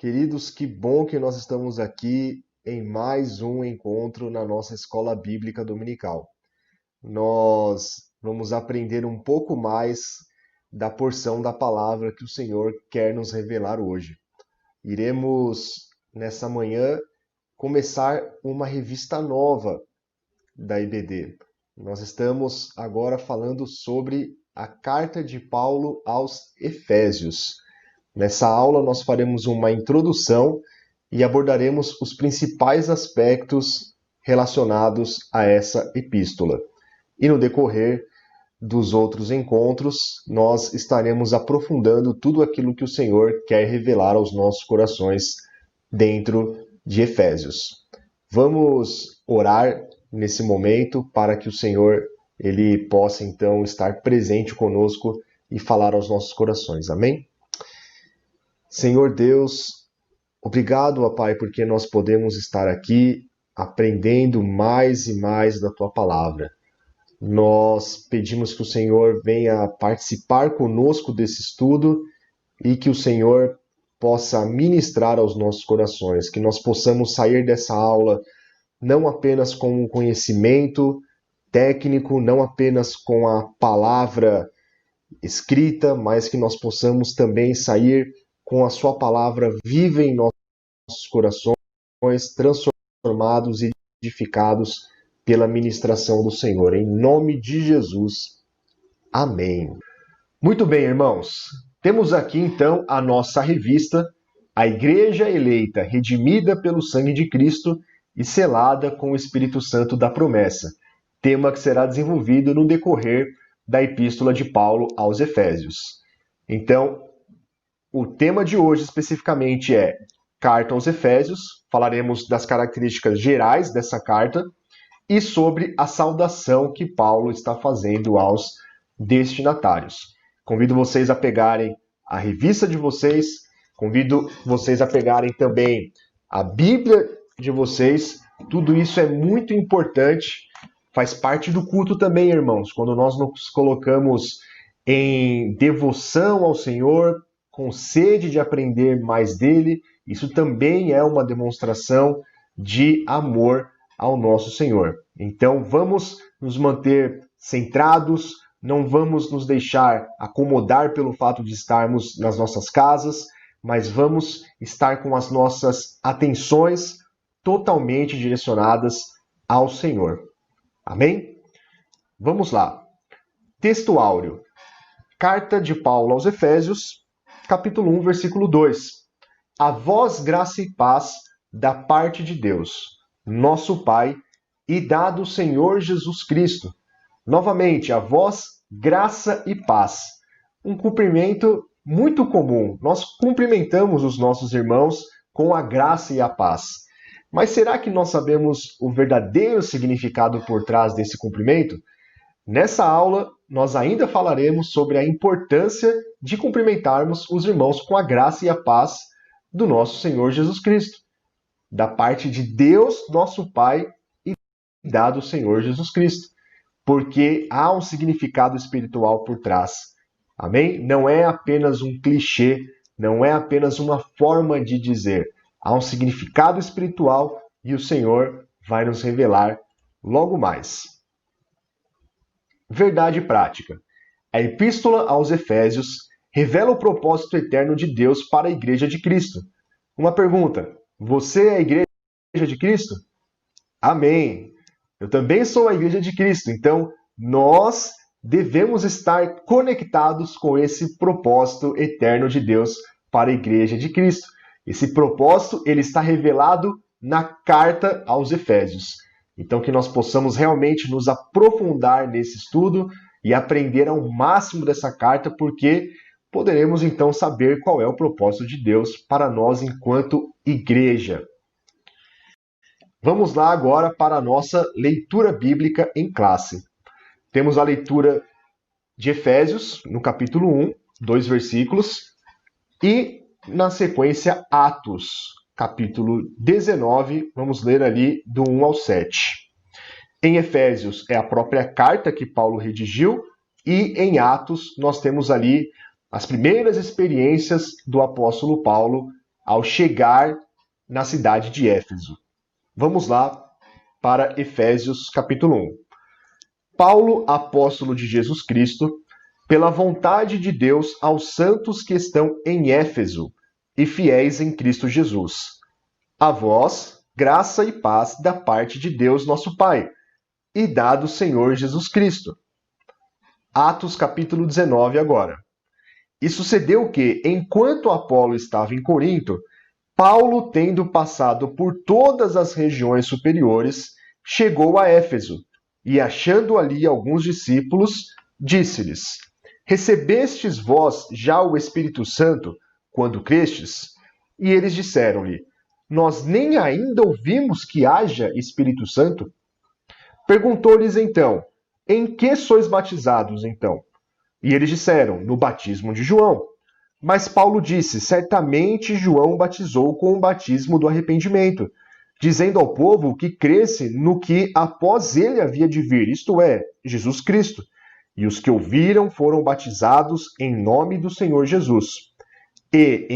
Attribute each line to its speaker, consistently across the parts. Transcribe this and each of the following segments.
Speaker 1: Queridos, que bom que nós estamos aqui em mais um encontro na nossa Escola Bíblica Dominical. Nós vamos aprender um pouco mais da porção da palavra que o Senhor quer nos revelar hoje. Iremos, nessa manhã, começar uma revista nova da IBD. Nós estamos agora falando sobre a carta de Paulo aos Efésios. Nessa aula, nós faremos uma introdução e abordaremos os principais aspectos relacionados a essa epístola. E no decorrer dos outros encontros, nós estaremos aprofundando tudo aquilo que o Senhor quer revelar aos nossos corações dentro de Efésios. Vamos orar nesse momento para que o Senhor ele possa então estar presente conosco e falar aos nossos corações. Amém? Senhor Deus, obrigado, ó Pai, porque nós podemos estar aqui aprendendo mais e mais da Tua Palavra. Nós pedimos que o Senhor venha participar conosco desse estudo e que o Senhor possa ministrar aos nossos corações, que nós possamos sair dessa aula não apenas com o conhecimento técnico, não apenas com a palavra escrita, mas que nós possamos também sair com a sua palavra viva em nossos corações, transformados e edificados pela ministração do Senhor. Em nome de Jesus. Amém. Muito bem, irmãos. Temos aqui, então, a nossa revista, A Igreja Eleita, Redimida pelo Sangue de Cristo e Selada com o Espírito Santo da Promessa, tema que será desenvolvido no decorrer da Epístola de Paulo aos Efésios. Então, o tema de hoje especificamente é Carta aos Efésios, falaremos das características gerais dessa carta e sobre a saudação que Paulo está fazendo aos destinatários. Convido vocês a pegarem a revista de vocês, convido vocês a pegarem também a Bíblia de vocês. Tudo isso é muito importante, faz parte do culto também, irmãos. Quando nós nos colocamos em devoção ao Senhor, com sede de aprender mais dele, isso também é uma demonstração de amor ao nosso Senhor. Então vamos nos manter centrados, não vamos nos deixar acomodar pelo fato de estarmos nas nossas casas, mas vamos estar com as nossas atenções totalmente direcionadas ao Senhor. Amém? Vamos lá. Texto áureo. Carta de Paulo aos Efésios, capítulo 1, versículo 2. A vós graça e paz da parte de Deus, nosso Pai, e da do Senhor Jesus Cristo. Novamente, a vós graça e paz. Um cumprimento muito comum. Nós cumprimentamos os nossos irmãos com a graça e a paz. Mas será que nós sabemos o verdadeiro significado por trás desse cumprimento? Nessa aula, nós ainda falaremos sobre a importância de cumprimentarmos os irmãos com a graça e a paz do nosso Senhor Jesus Cristo, da parte de Deus, nosso Pai, e da do Senhor Jesus Cristo, porque há um significado espiritual por trás. Amém? Não é apenas um clichê, não é apenas uma forma de dizer. Há um significado espiritual e o Senhor vai nos revelar logo mais. Verdade prática. A Epístola aos Efésios revela o propósito eterno de Deus para a Igreja de Cristo. Uma pergunta: você é a Igreja de Cristo? Amém! Eu também sou a Igreja de Cristo, então nós devemos estar conectados com esse propósito eterno de Deus para a Igreja de Cristo. Esse propósito ele está revelado na carta aos Efésios. Então que nós possamos realmente nos aprofundar nesse estudo e aprender ao máximo dessa carta, porque poderemos então saber qual é o propósito de Deus para nós enquanto igreja. Vamos lá agora para a nossa leitura bíblica em classe. Temos a leitura de Efésios, no capítulo 1, 2 versículos, e na sequência Atos, capítulo 19, vamos ler ali do 1 ao 7. Em Efésios é a própria carta que Paulo redigiu, e em Atos nós temos ali as primeiras experiências do apóstolo Paulo ao chegar na cidade de Éfeso. Vamos lá para Efésios capítulo 1. Paulo, apóstolo de Jesus Cristo, pela vontade de Deus aos santos que estão em Éfeso e fiéis em Cristo Jesus. A vós, graça e paz da parte de Deus nosso Pai e da do Senhor Jesus Cristo. Atos capítulo 19 agora. E sucedeu que, enquanto Apolo estava em Corinto, Paulo, tendo passado por todas as regiões superiores, chegou a Éfeso, e achando ali alguns discípulos, disse-lhes: Recebestes vós já o Espírito Santo, quando crestes? E eles disseram-lhe: Nós nem ainda ouvimos que haja Espírito Santo. Perguntou-lhes então: Em que sois batizados, então? E eles disseram: No batismo de João. Mas Paulo disse: Certamente João batizou com o batismo do arrependimento, dizendo ao povo que cresce no que após ele havia de vir, isto é, Jesus Cristo. E os que ouviram foram batizados em nome do Senhor Jesus. E,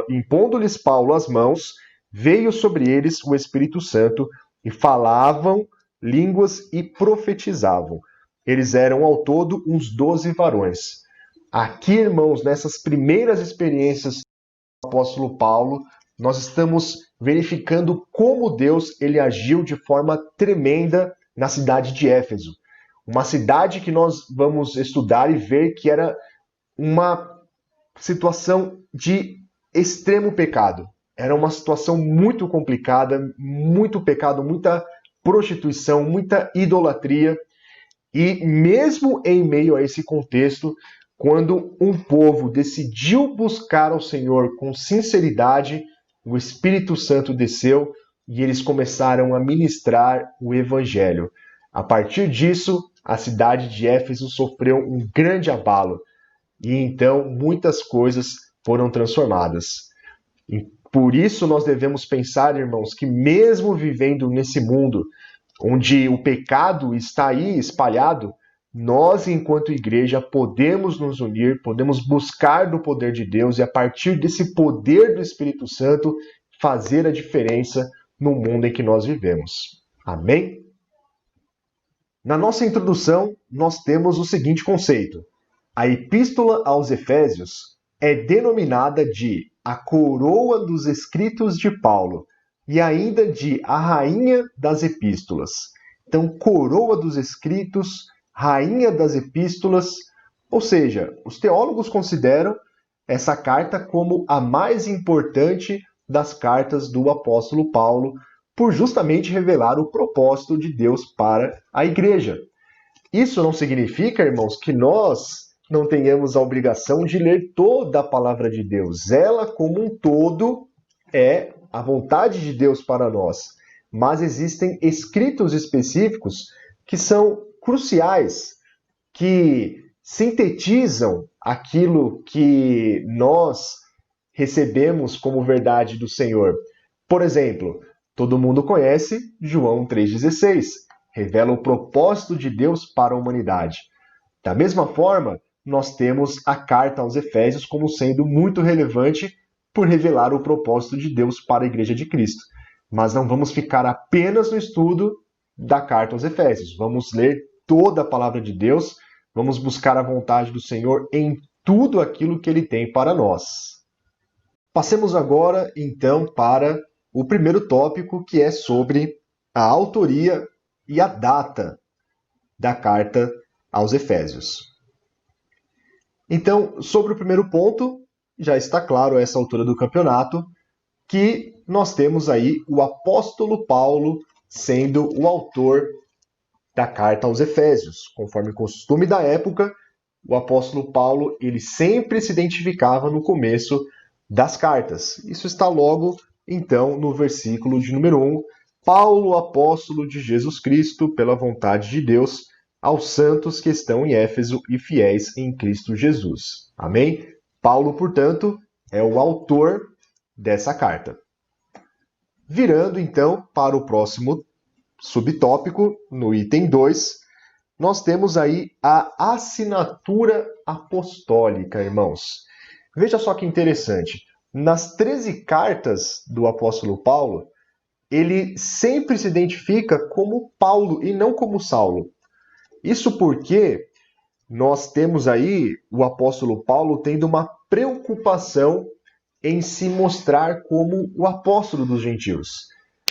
Speaker 1: impondo-lhes Paulo as mãos, veio sobre eles o Espírito Santo, e falavam línguas e profetizavam. Eles eram ao todo uns 12 varões. Aqui, irmãos, nessas primeiras experiências do apóstolo Paulo, nós estamos verificando como Deus ele agiu de forma tremenda na cidade de Éfeso. Uma cidade que nós vamos estudar e ver que era uma situação de extremo pecado. Era uma situação muito complicada, muito pecado, muita prostituição, muita idolatria. E mesmo em meio a esse contexto, quando um povo decidiu buscar ao Senhor com sinceridade, o Espírito Santo desceu e eles começaram a ministrar o Evangelho. A partir disso, a cidade de Éfeso sofreu um grande abalo e então muitas coisas foram transformadas. E por isso nós devemos pensar, irmãos, que mesmo vivendo nesse mundo onde o pecado está aí espalhado, nós, enquanto igreja, podemos nos unir, podemos buscar do poder de Deus e, a partir desse poder do Espírito Santo, fazer a diferença no mundo em que nós vivemos. Amém? Na nossa introdução, nós temos o seguinte conceito. A Epístola aos Efésios é denominada de a coroa dos escritos de Paulo e ainda de a rainha das epístolas. Então, coroa dos escritos, rainha das epístolas, ou seja, os teólogos consideram essa carta como a mais importante das cartas do apóstolo Paulo, por justamente revelar o propósito de Deus para a igreja. Isso não significa, irmãos, que nós não tenhamos a obrigação de ler toda a palavra de Deus. Ela, como um todo, é a vontade de Deus para nós. Mas existem escritos específicos que são cruciais, que sintetizam aquilo que nós recebemos como verdade do Senhor. Por exemplo, todo mundo conhece João 3,16. Revela o propósito de Deus para a humanidade. Da mesma forma, nós temos a carta aos Efésios como sendo muito relevante por revelar o propósito de Deus para a Igreja de Cristo. Mas não vamos ficar apenas no estudo da carta aos Efésios. Vamos ler toda a palavra de Deus, vamos buscar a vontade do Senhor em tudo aquilo que Ele tem para nós. Passemos agora, então, para o primeiro tópico, que é sobre a autoria e a data da carta aos Efésios. Então, sobre o primeiro ponto, já está claro a essa altura do campeonato que nós temos aí o apóstolo Paulo sendo o autor da carta aos Efésios. Conforme o costume da época, o apóstolo Paulo ele sempre se identificava no começo das cartas. Isso está logo, então, no versículo de número 1. Paulo, apóstolo de Jesus Cristo, pela vontade de Deus, aos santos que estão em Éfeso e fiéis em Cristo Jesus. Amém? Paulo, portanto, é o autor dessa carta. Virando, então, para o próximo subtópico, no item 2, nós temos aí a assinatura apostólica, irmãos. Veja só que interessante. nas 13 cartas do apóstolo Paulo, ele sempre se identifica como Paulo e não como Saulo. Isso porque nós temos aí o apóstolo Paulo tendo uma preocupação em se mostrar como o apóstolo dos gentios.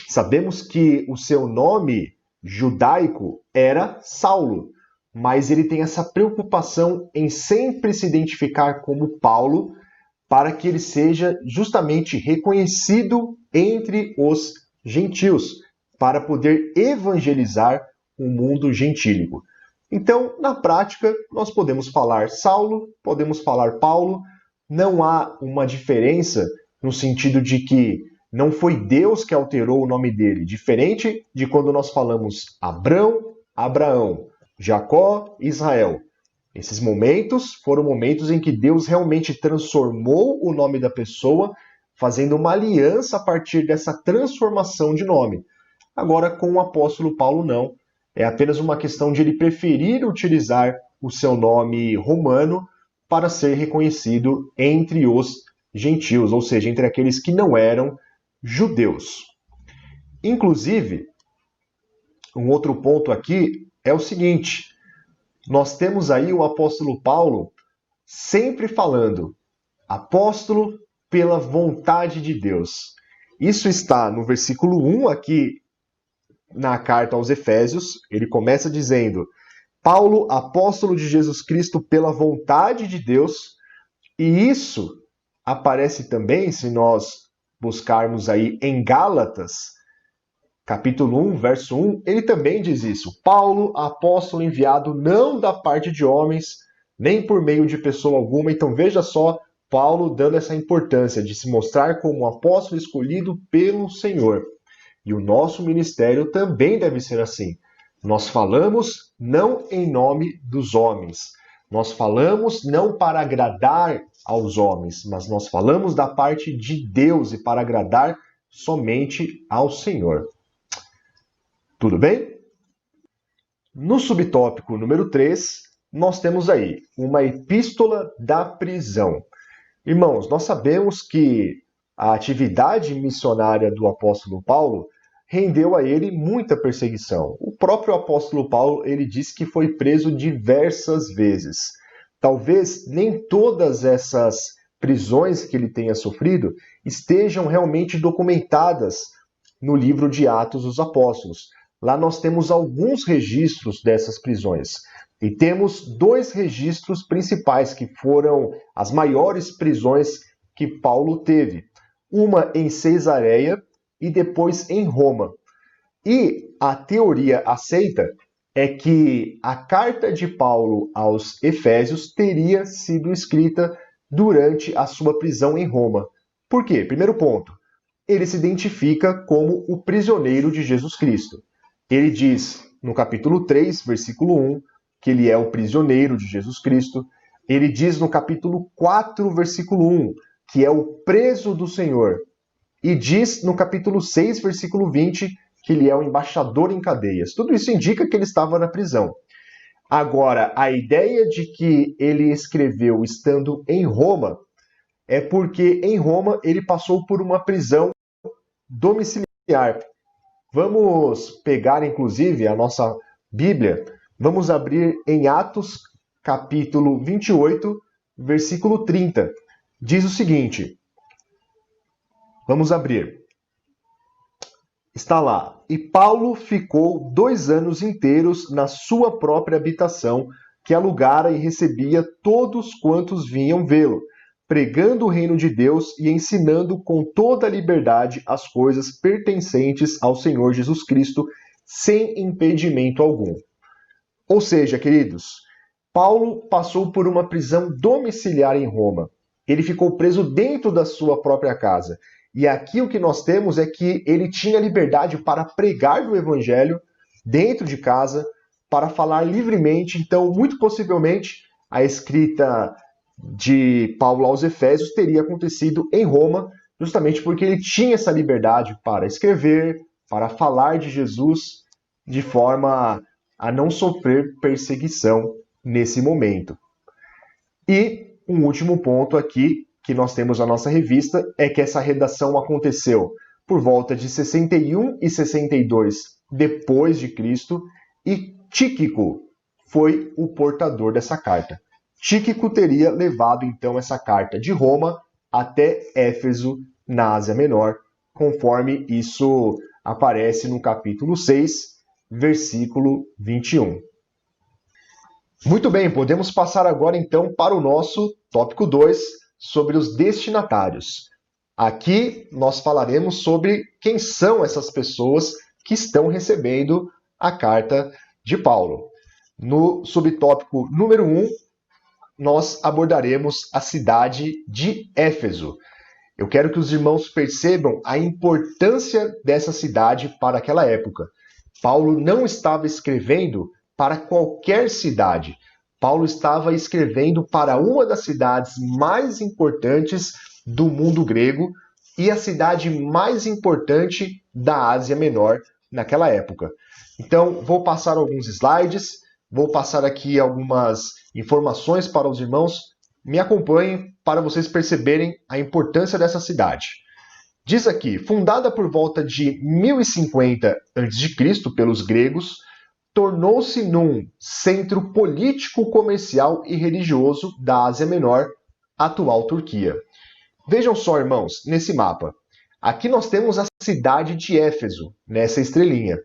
Speaker 1: Sabemos que o seu nome judaico era Saulo, mas ele tem essa preocupação em sempre se identificar como Paulo, para que ele seja justamente reconhecido entre os gentios, para poder evangelizar o mundo gentílico. Então, na prática, nós podemos falar Saulo, podemos falar Paulo, não há uma diferença no sentido de que não foi Deus que alterou o nome dele, diferente de quando nós falamos Abrão, Abraão, Jacó, Israel. Esses momentos foram momentos em que Deus realmente transformou o nome da pessoa, fazendo uma aliança a partir dessa transformação de nome. Agora, com o apóstolo Paulo, não. É apenas uma questão de ele preferir utilizar o seu nome romano para ser reconhecido entre os gentios, ou seja, entre aqueles que não eram judeus. Inclusive, um outro ponto aqui é o seguinte: nós temos aí o apóstolo Paulo sempre falando, apóstolo pela vontade de Deus. Isso está no versículo 1 aqui na carta aos Efésios. Ele começa dizendo, Paulo, apóstolo de Jesus Cristo pela vontade de Deus. E isso aparece também, se nós buscarmos aí em Gálatas, capítulo 1, verso 1, ele também diz isso. Paulo, apóstolo enviado não da parte de homens, nem por meio de pessoa alguma. Então veja só, Paulo dando essa importância de se mostrar como apóstolo escolhido pelo Senhor. E o nosso ministério também deve ser assim. Nós falamos não em nome dos homens. Nós falamos não para agradar aos homens, mas nós falamos da parte de Deus e para agradar somente ao Senhor. Tudo bem? No subtópico número 3, nós temos aí uma epístola da prisão. Irmãos, nós sabemos que a atividade missionária do apóstolo Paulo rendeu a ele muita perseguição. O próprio apóstolo Paulo, ele diz que foi preso diversas vezes. Talvez nem todas essas prisões que ele tenha sofrido estejam realmente documentadas no livro de Atos dos Apóstolos. Lá nós temos alguns registros dessas prisões. E temos 2 registros principais que foram as maiores prisões que Paulo teve. Uma em Cesareia e depois em Roma. E a teoria aceita é que a carta de Paulo aos Efésios teria sido escrita durante a sua prisão em Roma. Por quê? Primeiro ponto, ele se identifica como o prisioneiro de Jesus Cristo. Ele diz no capítulo 3, versículo 1, que ele é o prisioneiro de Jesus Cristo. Ele diz no capítulo 4, versículo 1, que é o preso do Senhor. E diz no capítulo 6, versículo 20, que ele é o embaixador em cadeias. Tudo isso indica que ele estava na prisão. Agora, a ideia de que ele escreveu estando em Roma é porque em Roma ele passou por uma prisão domiciliar. Vamos pegar, inclusive, a nossa Bíblia. Vamos abrir em Atos, capítulo 28, versículo 30. Diz o seguinte. Vamos abrir. Está lá. E Paulo ficou 2 anos inteiros na sua própria habitação, que alugara e recebia todos quantos vinham vê-lo, pregando o reino de Deus e ensinando com toda a liberdade as coisas pertencentes ao Senhor Jesus Cristo, sem impedimento algum. Ou seja, queridos, Paulo passou por uma prisão domiciliar em Roma. Ele ficou preso dentro da sua própria casa. E aqui o que nós temos é que ele tinha liberdade para pregar do evangelho dentro de casa, para falar livremente. Então, muito possivelmente, a escrita de Paulo aos Efésios teria acontecido em Roma, justamente porque ele tinha essa liberdade para escrever, para falar de Jesus, de forma a não sofrer perseguição nesse momento. E um último ponto aqui que nós temos na nossa revista é que essa redação aconteceu por volta de 61 e 62 depois de Cristo, e Tíquico foi o portador dessa carta. Tíquico teria levado então essa carta de Roma até Éfeso, na Ásia Menor, conforme isso aparece no capítulo 6, versículo 21. Muito bem, podemos passar agora então para o nosso tópico 2, sobre os destinatários. Aqui nós falaremos sobre quem são essas pessoas que estão recebendo a carta de Paulo. No subtópico número 1, nós abordaremos a cidade de Éfeso. Eu quero que os irmãos percebam a importância dessa cidade para aquela época. Paulo não estava escrevendo para qualquer cidade. Paulo estava escrevendo para uma das cidades mais importantes do mundo grego e a cidade mais importante da Ásia Menor naquela época. Então, vou passar alguns slides, vou passar aqui algumas informações para os irmãos. Me acompanhem para vocês perceberem a importância dessa cidade. Diz aqui, fundada por volta de 1050 a.C. pelos gregos, tornou-se num centro político, comercial e religioso da Ásia Menor, atual Turquia. Vejam só, irmãos, nesse mapa. Aqui nós temos a cidade de Éfeso, nessa estrelinha.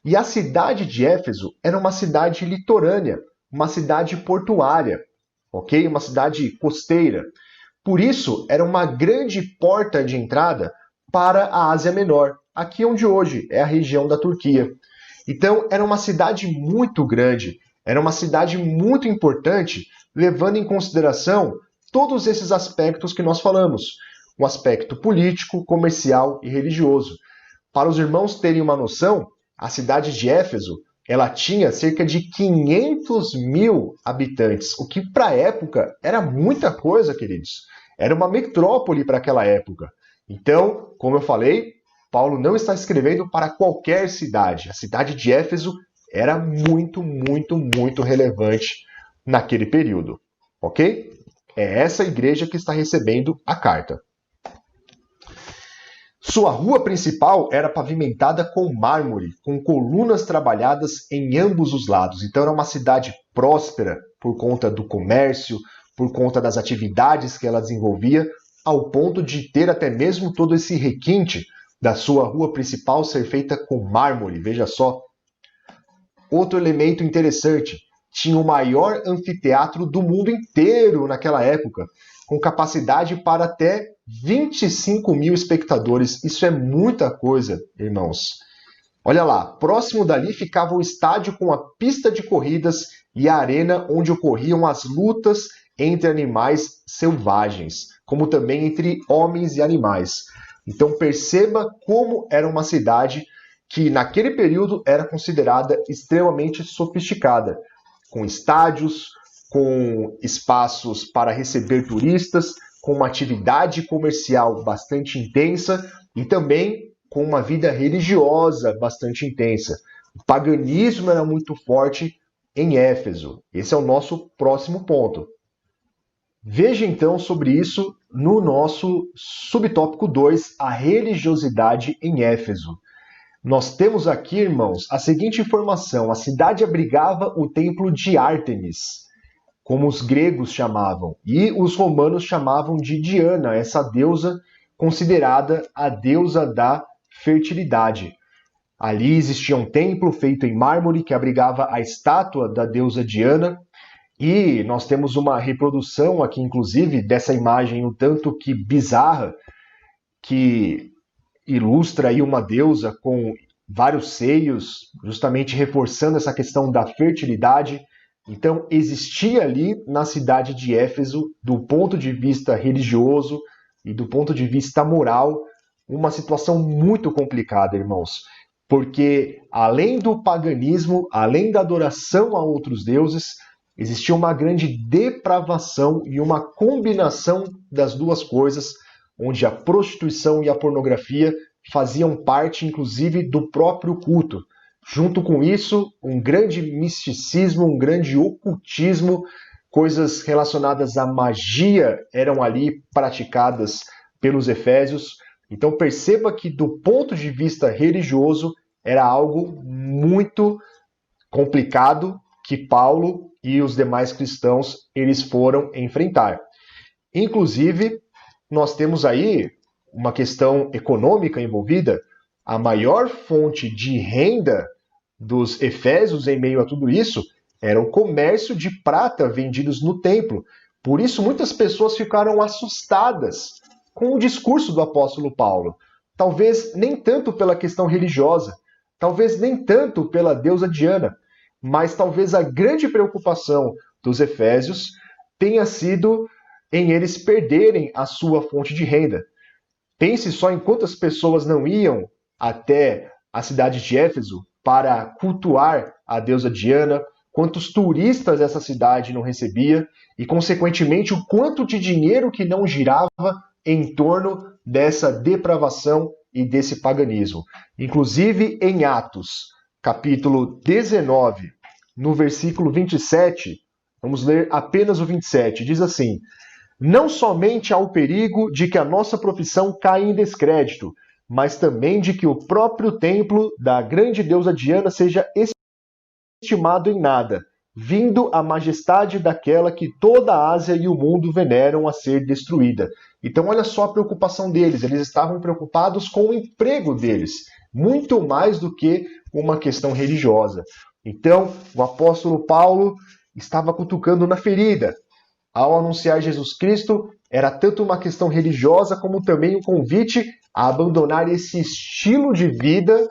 Speaker 1: E a cidade de Éfeso era uma cidade litorânea, uma cidade portuária, ok? Uma cidade costeira. Por isso, era uma grande porta de entrada para a Ásia Menor, aqui onde hoje é a região da Turquia. Então, era uma cidade muito grande, era uma cidade muito importante, levando em consideração todos esses aspectos que nós falamos, o aspecto político, comercial e religioso. Para os irmãos terem uma noção, a cidade de Éfeso, ela tinha cerca de 500 mil habitantes, o que para a época era muita coisa, queridos. Era uma metrópole para aquela época. Então, como eu falei, Paulo não está escrevendo para qualquer cidade. A cidade de Éfeso era muito, muito, muito relevante naquele período, ok? É essa igreja que está recebendo a carta. Sua rua principal era pavimentada com mármore, com colunas trabalhadas em ambos os lados. Então era uma cidade próspera por conta do comércio, por conta das atividades que ela desenvolvia, ao ponto de ter até mesmo todo esse requinte da sua rua principal ser feita com mármore. Veja só. Outro elemento interessante, tinha o maior anfiteatro do mundo inteiro naquela época, com capacidade para até 25 mil espectadores. Isso é muita coisa, irmãos. Olha lá, próximo dali ficava o estádio com a pista de corridas e a arena onde ocorriam as lutas entre animais selvagens, como também entre homens e animais. Então perceba como era uma cidade que naquele período era considerada extremamente sofisticada, com estádios, com espaços para receber turistas, com uma atividade comercial bastante intensa e também com uma vida religiosa bastante intensa. O paganismo era muito forte em Éfeso. Esse é o nosso próximo ponto. Veja então sobre isso no nosso subtópico 2, a religiosidade em Éfeso. Nós temos aqui, irmãos, a seguinte informação: a cidade abrigava o templo de Ártemis, como os gregos chamavam, e os romanos chamavam de Diana, essa deusa considerada a deusa da fertilidade. Ali existia um templo feito em mármore que abrigava a estátua da deusa Diana, e nós temos uma reprodução aqui, inclusive, dessa imagem um tanto que bizarra, que ilustra aí uma deusa com vários seios, justamente reforçando essa questão da fertilidade. Então, existia ali na cidade de Éfeso, do ponto de vista religioso e do ponto de vista moral, uma situação muito complicada, irmãos. Porque, além do paganismo, além da adoração a outros deuses, existia uma grande depravação e uma combinação das duas coisas, onde a prostituição e a pornografia faziam parte, inclusive, do próprio culto. Junto com isso, um grande misticismo, um grande ocultismo coisas relacionadas à magia eram ali praticadas pelos efésios. Então perceba que do ponto de vista religioso era algo muito complicado que Paulo e os demais cristãos eles foram enfrentar. Inclusive, nós temos aí uma questão econômica envolvida. A maior fonte de renda dos efésios em meio a tudo isso era o comércio de prata vendidos no templo. Por isso, muitas pessoas ficaram assustadas com o discurso do apóstolo Paulo. Talvez nem tanto pela questão religiosa, talvez nem tanto pela deusa Diana, mas talvez a grande preocupação dos efésios tenha sido em eles perderem a sua fonte de renda. Pense só em quantas pessoas não iam até a cidade de Éfeso para cultuar a deusa Diana, quantos turistas essa cidade não recebia e, consequentemente, o quanto de dinheiro que não girava em torno dessa depravação e desse paganismo. Inclusive, em Atos, capítulo 19, no versículo 27, vamos ler apenas o 27, diz assim: não somente há o perigo de que a nossa profissão caia em descrédito, mas também de que o próprio templo da grande deusa Diana seja estimado em nada, vindo a majestade daquela que toda a Ásia e o mundo veneram a ser destruída. Então olha só a preocupação deles, eles estavam preocupados com o emprego deles, muito mais do que uma questão religiosa. Então o apóstolo Paulo estava cutucando na ferida. Ao anunciar Jesus Cristo, era tanto uma questão religiosa como também um convite a abandonar esse estilo de vida,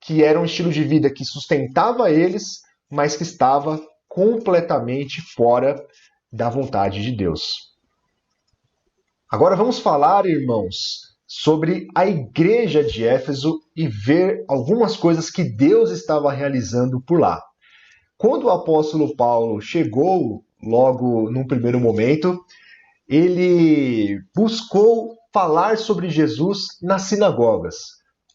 Speaker 1: que era um estilo de vida que sustentava eles, mas que estava completamente fora da vontade de Deus. Agora vamos falar, irmãos, sobre a igreja de Éfeso e ver algumas coisas que Deus estava realizando por lá. Quando o apóstolo Paulo chegou, logo num primeiro momento, ele buscou falar sobre Jesus nas sinagogas.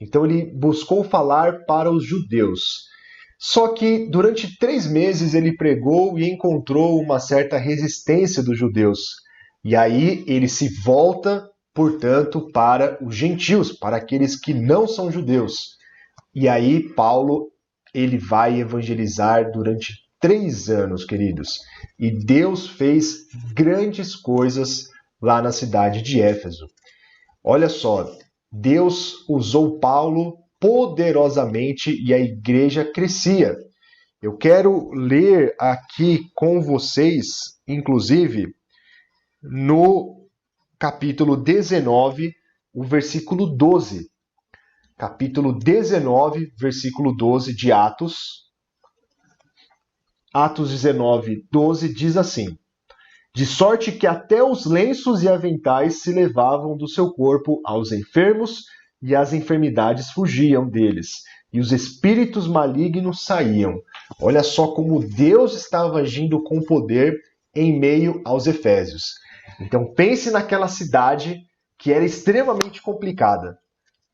Speaker 1: Então ele buscou falar para os judeus. Só que durante 3 meses ele pregou e encontrou uma certa resistência dos judeus. E aí ele se volta, portanto, para os gentios, para aqueles que não são judeus. E aí Paulo ele vai evangelizar durante 3 anos, queridos. E Deus fez grandes coisas lá na cidade de Éfeso. Olha só, Deus usou Paulo poderosamente e a igreja crescia. Eu quero ler aqui com vocês, inclusive, no capítulo 19, o versículo 12. Capítulo 19, versículo 12 de Atos. Atos 19, 12 diz assim: de sorte que até os lenços e aventais se levavam do seu corpo aos enfermos, e as enfermidades fugiam deles, e os espíritos malignos saíam. Olha só como Deus estava agindo com poder em meio aos efésios. Então pense naquela cidade que era extremamente complicada.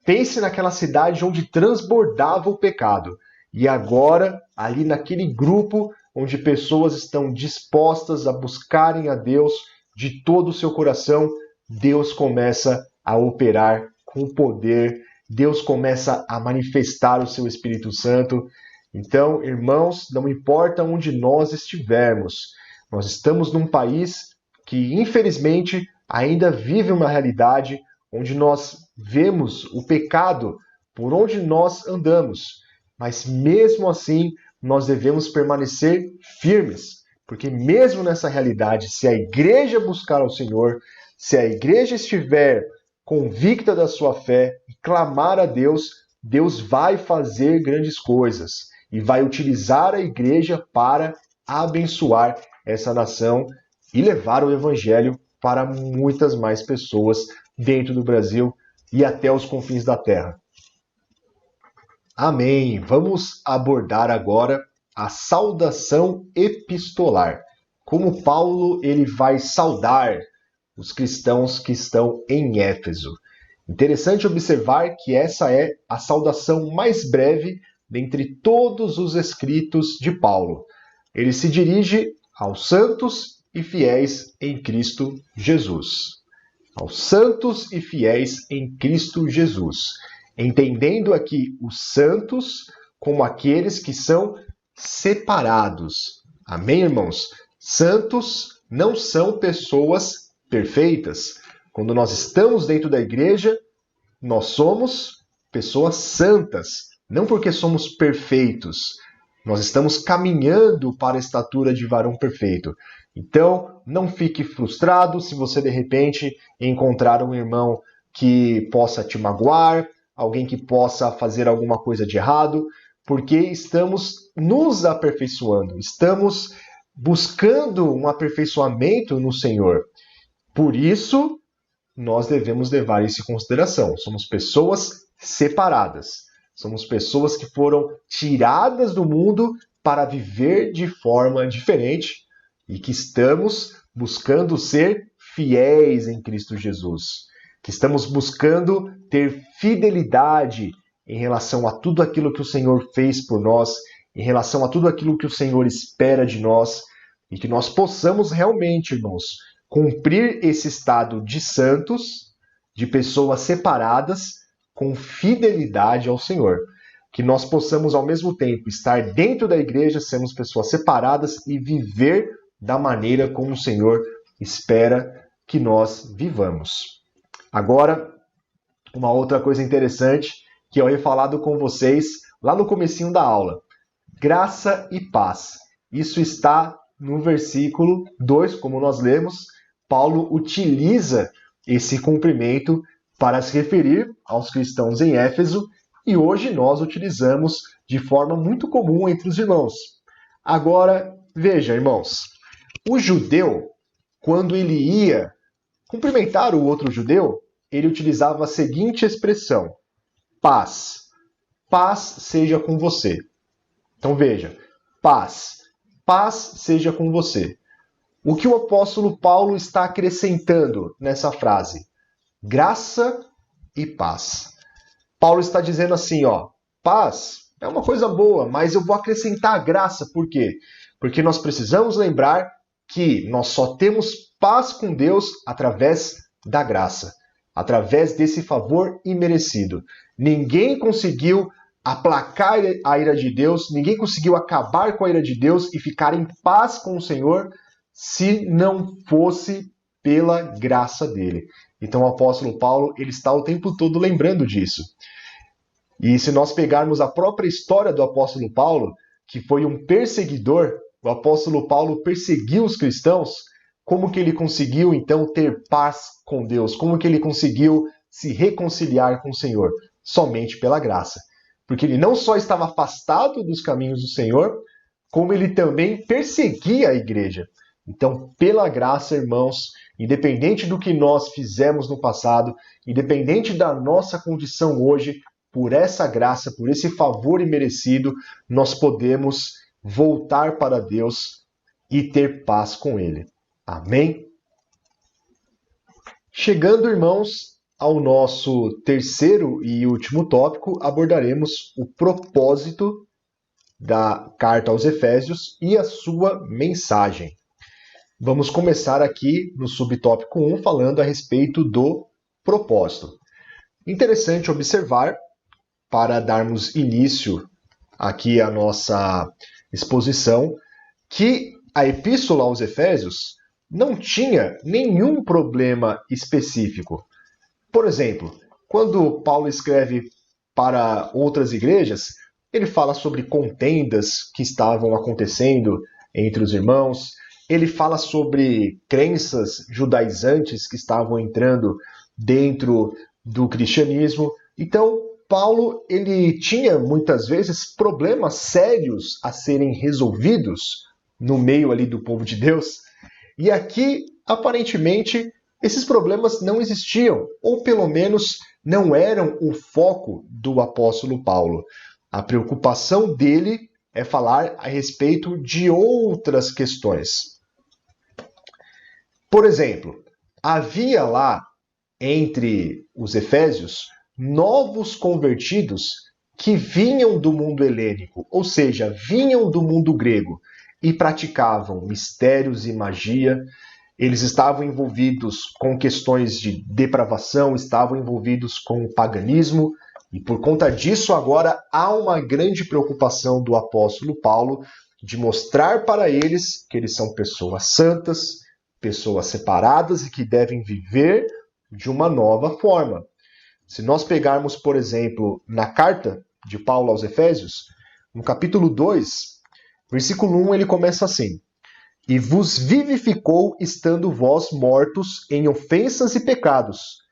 Speaker 1: Pense naquela cidade onde transbordava o pecado. E agora, ali naquele grupo onde pessoas estão dispostas a buscarem a Deus de todo o seu coração, Deus começa a operar com poder, Deus começa a manifestar o seu Espírito Santo. Então, irmãos, não importa onde nós estivermos, nós estamos num país que, infelizmente, ainda vive uma realidade onde nós vemos o pecado por onde nós andamos. Mas mesmo assim, nós devemos permanecer firmes, porque mesmo nessa realidade, se a igreja buscar ao Senhor, se a igreja estiver convicta da sua fé e clamar a Deus, Deus vai fazer grandes coisas e vai utilizar a igreja para abençoar essa nação e levar o evangelho para muitas mais pessoas dentro do Brasil e até os confins da terra. Amém. Vamos abordar agora a saudação epistolar. Como Paulo ele vai saudar os cristãos que estão em Éfeso. Interessante observar que essa é a saudação mais breve dentre todos os escritos de Paulo. Ele se dirige aos santos e fiéis em Cristo Jesus. Aos santos e fiéis em Cristo Jesus. Entendendo aqui os santos como aqueles que são separados. Amém, irmãos? Santos não são pessoas perfeitas. Quando nós estamos dentro da igreja, nós somos pessoas santas. Não porque somos perfeitos. Nós estamos caminhando para a estatura de varão perfeito. Então, não fique frustrado se você, de repente, encontrar um irmão que possa te magoar, alguém que possa fazer alguma coisa de errado, porque estamos nos aperfeiçoando, estamos buscando um aperfeiçoamento no Senhor. Por isso, nós devemos levar isso em consideração. Somos pessoas separadas. Somos pessoas que foram tiradas do mundo para viver de forma diferente e que estamos buscando ser fiéis em Cristo Jesus. Que estamos buscando ter fidelidade em relação a tudo aquilo que o Senhor fez por nós, em relação a tudo aquilo que o Senhor espera de nós, e que nós possamos realmente, irmãos, cumprir esse estado de santos, de pessoas separadas, com fidelidade ao Senhor. Que nós possamos, ao mesmo tempo, estar dentro da igreja, sermos pessoas separadas e viver da maneira como o Senhor espera que nós vivamos. Agora, uma outra coisa interessante que eu havia falado com vocês lá no comecinho da aula. Graça e paz. Isso está no versículo 2, como nós lemos. Paulo utiliza esse cumprimento para se referir aos cristãos em Éfeso, e hoje nós utilizamos de forma muito comum entre os irmãos. Agora, veja, irmãos, o judeu, quando ele ia cumprimentar o outro judeu, ele utilizava a seguinte expressão: paz. Paz seja com você. Então veja, paz. Paz seja com você. O que o apóstolo Paulo está acrescentando nessa frase? Graça e paz. Paulo está dizendo assim, paz é uma coisa boa, mas eu vou acrescentar graça. Por quê? Porque nós precisamos lembrar que nós só temos paz com Deus através da graça, através desse favor imerecido. Ninguém conseguiu aplacar a ira de Deus, ninguém conseguiu acabar com a ira de Deus e ficar em paz com o Senhor se não fosse pela graça dele. Então o apóstolo Paulo, ele está o tempo todo lembrando disso. E se nós pegarmos a própria história do apóstolo Paulo, que foi um perseguidor, o apóstolo Paulo perseguiu os cristãos, como que ele conseguiu então ter paz com Deus? Como que ele conseguiu se reconciliar com o Senhor? Somente pela graça. Porque ele não só estava afastado dos caminhos do Senhor, como ele também perseguia a igreja. Então, pela graça, irmãos, independente do que nós fizemos no passado, independente da nossa condição hoje, por essa graça, por esse favor imerecido, nós podemos voltar para Deus e ter paz com Ele. Amém? Chegando, irmãos, ao nosso terceiro e último tópico, abordaremos o propósito da carta aos Efésios e a sua mensagem. Vamos começar aqui no subtópico 1 falando a respeito do propósito. Interessante observar, para darmos início aqui à nossa exposição, que a Epístola aos Efésios não tinha nenhum problema específico. Por exemplo, quando Paulo escreve para outras igrejas, ele fala sobre contendas que estavam acontecendo entre os irmãos, ele fala sobre crenças judaizantes que estavam entrando dentro do cristianismo. Então, Paulo, ele tinha muitas vezes problemas sérios a serem resolvidos no meio ali do povo de Deus. E aqui, aparentemente, esses problemas não existiam, ou pelo menos não eram o foco do apóstolo Paulo. A preocupação dele é falar a respeito de outras questões. Por exemplo, havia lá entre os efésios novos convertidos que vinham do mundo helênico, ou seja, vinham do mundo grego. e praticavam mistérios e magia. Eles estavam envolvidos com questões de depravação, estavam envolvidos com o paganismo, e por conta disso agora há uma grande preocupação do apóstolo Paulo de mostrar para eles que eles são pessoas santas, pessoas separadas e que devem viver de uma nova forma. Se nós pegarmos, por exemplo, na carta de Paulo aos Efésios, no capítulo 2, versículo 1, ele começa assim: E vos vivificou estando vós mortos em ofensas e pecados,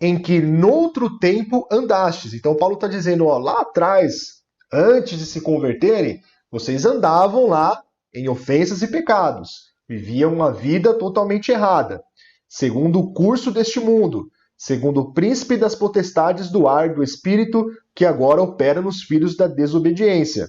Speaker 1: em que noutro tempo andastes. Então Paulo está dizendo, lá atrás, antes de se converterem, vocês andavam lá em ofensas e pecados, viviam uma vida totalmente errada, segundo o curso deste mundo, segundo o príncipe das potestades do ar do espírito que agora opera nos filhos da desobediência.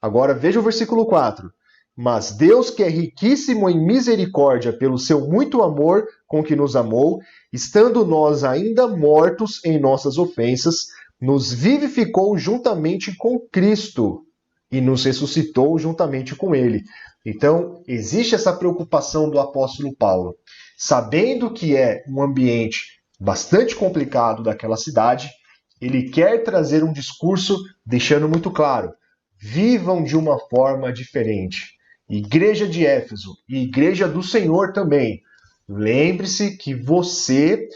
Speaker 1: Agora veja o versículo 4. Mas Deus, que é riquíssimo em misericórdia pelo seu muito amor com que nos amou, estando nós ainda mortos em nossas ofensas, nos vivificou juntamente com Cristo e nos ressuscitou juntamente com ele. Então, existe essa preocupação do apóstolo Paulo. Sabendo que é um ambiente bastante complicado daquela cidade, ele quer trazer um discurso deixando muito claro: vivam de uma forma diferente. Igreja de Éfeso e Igreja do Senhor também. Lembre-se que você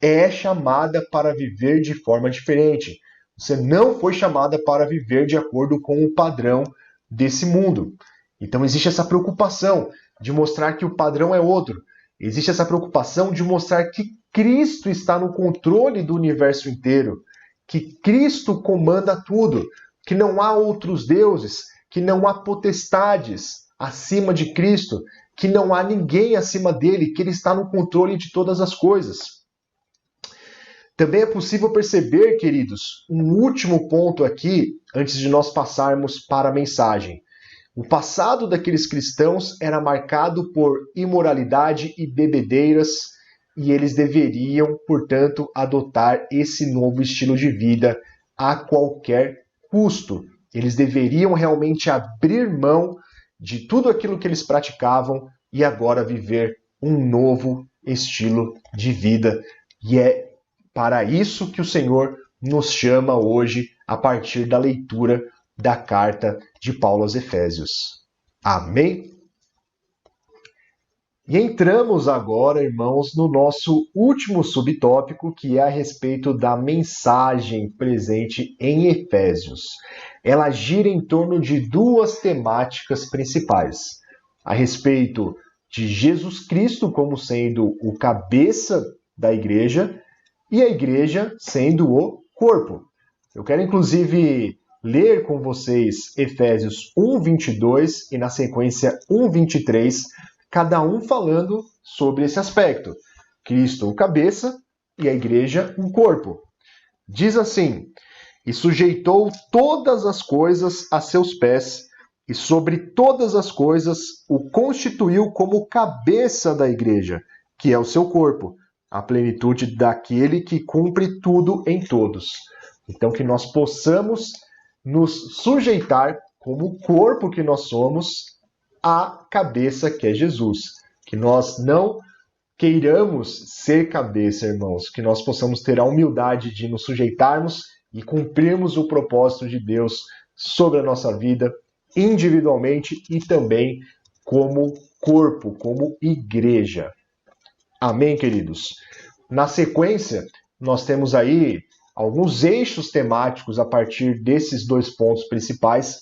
Speaker 1: é chamada para viver de forma diferente. Você não foi chamada para viver de acordo com o padrão desse mundo. Então existe essa preocupação de mostrar que o padrão é outro. Existe essa preocupação de mostrar que Cristo está no controle do universo inteiro, que Cristo comanda tudo, que não há outros deuses, que não há potestades acima de Cristo, que não há ninguém acima dele, que ele está no controle de todas as coisas. Também é possível perceber, queridos, um último ponto aqui, antes de nós passarmos para a mensagem. O passado daqueles cristãos era marcado por imoralidade e bebedeiras, e eles deveriam, portanto, adotar esse novo estilo de vida a qualquer custo. Eles deveriam realmente abrir mão de tudo aquilo que eles praticavam e agora viver um novo estilo de vida. E é para isso que o Senhor nos chama hoje a partir da leitura da carta de Paulo aos Efésios. Amém? E entramos agora, irmãos, no nosso último subtópico, que é a respeito da mensagem presente em Efésios. Ela gira em torno de duas temáticas principais: a respeito de Jesus Cristo como sendo o cabeça da igreja e a igreja sendo o corpo. Eu quero, inclusive, ler com vocês Efésios 1:22 e, na sequência, 1:23, cada um falando sobre esse aspecto. Cristo, o cabeça, e a igreja, um corpo. Diz assim: E sujeitou todas as coisas a seus pés, e sobre todas as coisas o constituiu como cabeça da igreja, que é o seu corpo, a plenitude daquele que cumpre tudo em todos. Então, que nós possamos nos sujeitar, como corpo que nós somos, à cabeça que é Jesus. Que nós não queiramos ser cabeça, irmãos, que nós possamos ter a humildade de nos sujeitarmos e cumprirmos o propósito de Deus sobre a nossa vida, individualmente e também como corpo, como igreja. Amém, queridos? Na sequência, nós temos aí alguns eixos temáticos a partir desses dois pontos principais,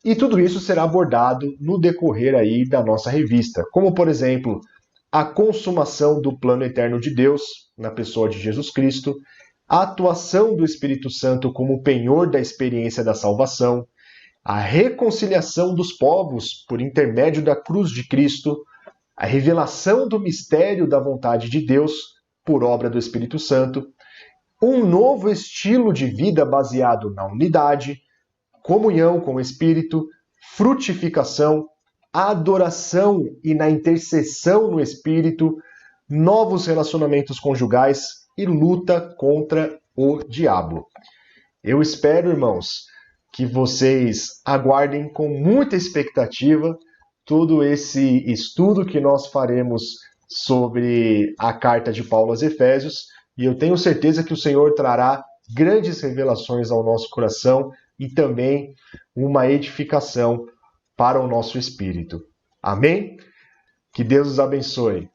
Speaker 1: e tudo isso será abordado no decorrer aí da nossa revista, como, por exemplo, a consumação do plano eterno de Deus na pessoa de Jesus Cristo, a atuação do Espírito Santo como penhor da experiência da salvação, a reconciliação dos povos por intermédio da cruz de Cristo, a revelação do mistério da vontade de Deus por obra do Espírito Santo, um novo estilo de vida baseado na unidade, comunhão com o Espírito, frutificação, adoração e na intercessão no Espírito, novos relacionamentos conjugais e luta contra o diabo. Eu espero, irmãos, que vocês aguardem com muita expectativa todo esse estudo que nós faremos sobre a carta de Paulo aos Efésios, e eu tenho certeza que o Senhor trará grandes revelações ao nosso coração e também uma edificação para o nosso espírito. Amém? Que Deus os abençoe.